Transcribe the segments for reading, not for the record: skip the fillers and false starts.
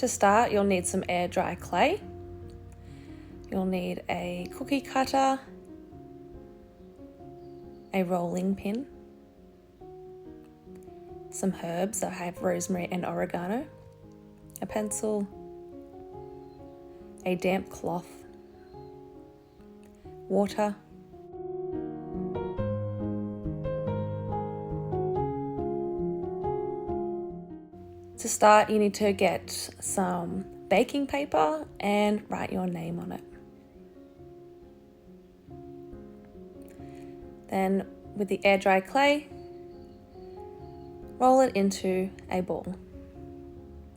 To start, you'll need some air dry clay. You'll need a cookie cutter, a rolling pin, some herbs. I have rosemary and oregano, a pencil, a damp cloth, water, to start, you need to get some baking paper and write your name on it. Then with the air dry clay, roll it into a ball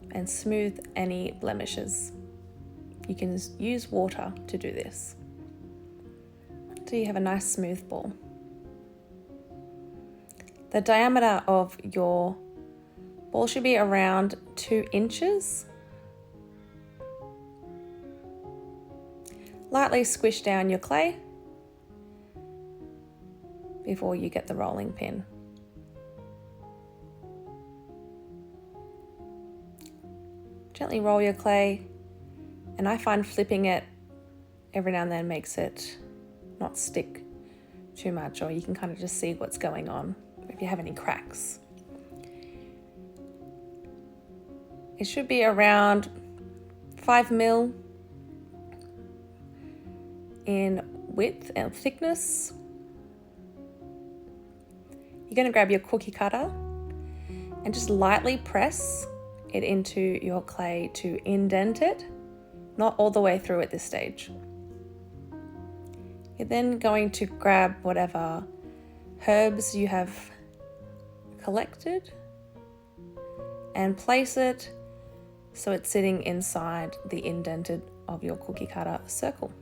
and smooth any blemishes. You can use water to do this, so you have a nice smooth ball. The diameter of your ball should be around 2 inches. Lightly squish down your clay before you get the rolling pin. Gently roll your clay, and I find flipping it every now and then makes it not stick too much, or you can kind of just see what's going on if you have any cracks. It should be around 5 mil in width and thickness. You're going to grab your cookie cutter and just lightly press it into your clay to indent it, not all the way through at this stage. You're then going to grab whatever herbs you have collected and place it so it's sitting inside the indented of your cookie cutter circle.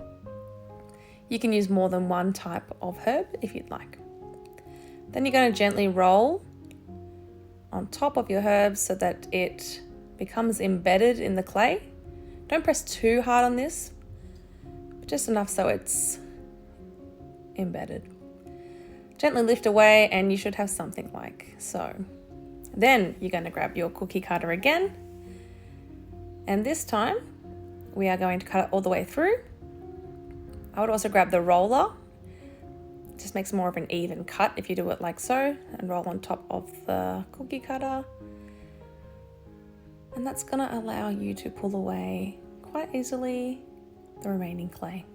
You can use more than one type of herb if you'd like. Then you're going to gently roll on top of your herbs so that it becomes embedded in the clay. Don't press too hard on this, but just enough so it's embedded. Gently lift away and you should have something like so. Then you're going to grab your cookie cutter again, and this time we are going to cut it all the way through. I would also grab the roller. It just makes more of an even cut if you do it like so, and roll on top of the cookie cutter. And that's going to allow you to pull away quite easily the remaining clay.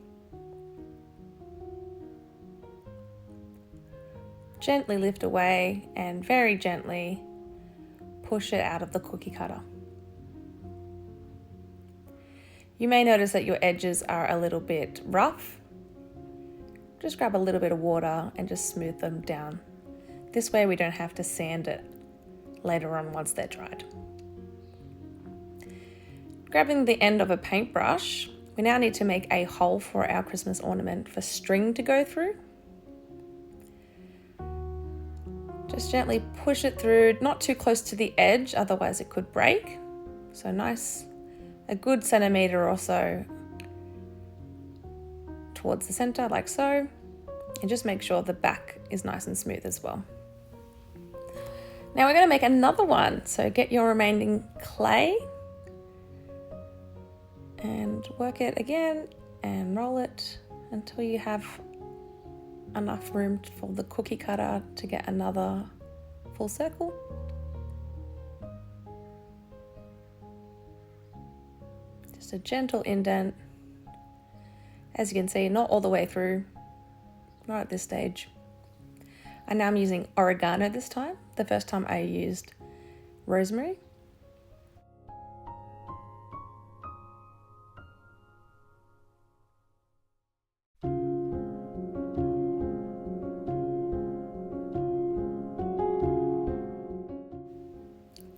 Gently lift away and very gently push it out of the cookie cutter. You may notice that your edges are a little bit rough. Just grab a little bit of water and just smooth them down. This way we don't have to sand it later on once they're dried. Grabbing the end of a paintbrush, we now need to make a hole for our Christmas ornament for string to go through. Just gently push it through, not too close to the edge, otherwise it could break. So nice, a good centimetre or so towards the centre, like so. And just make sure the back is nice and smooth as well. Now we're going to make another one. So get your remaining clay and work it again and roll it until you have enough room for the cookie cutter to get another full circle. Just a gentle indent. As you can see, not all the way through, not at this stage. And now I'm using oregano this time. The first time I used rosemary.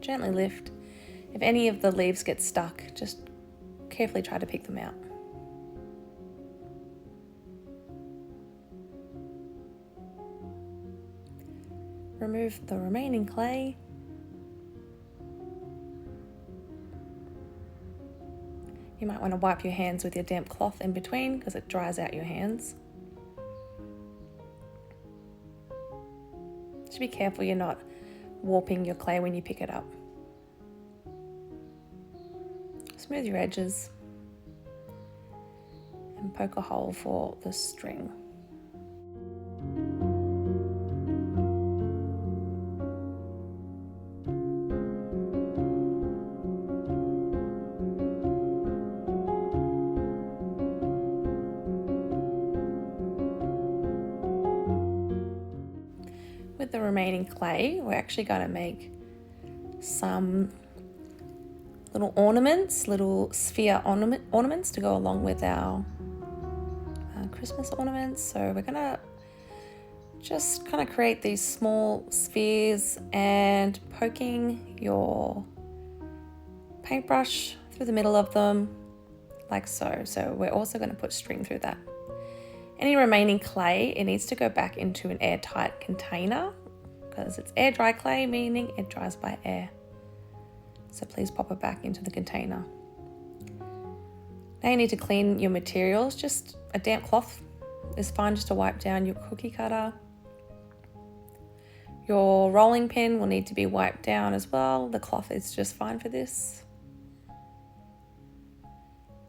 Gently lift. If any of the leaves get stuck, just carefully try to pick them out. Remove the remaining clay. You might want to wipe your hands with your damp cloth in between because it dries out your hands. Just be careful you're not warping your clay when you pick it up. Smooth your edges and poke a hole for the string. With the remaining clay, we're actually going to make some little ornaments, little sphere ornaments to go along with our Christmas ornaments. So we're going to just kind of create these small spheres and poking your paintbrush through the middle of them like so. So we're also going to put string through that. Any remaining clay, it needs to go back into an airtight container because it's air dry clay, meaning it dries by air. So please pop it back into the container. Now you need to clean your materials. Just a damp cloth is fine just to wipe down your cookie cutter. Your rolling pin will need to be wiped down as well. The cloth is just fine for this.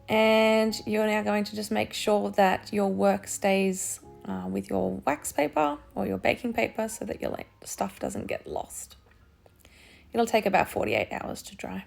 And you're now going to just make sure that your work stays with your wax paper or your baking paper so that your stuff doesn't get lost. It'll take about 48 hours to dry.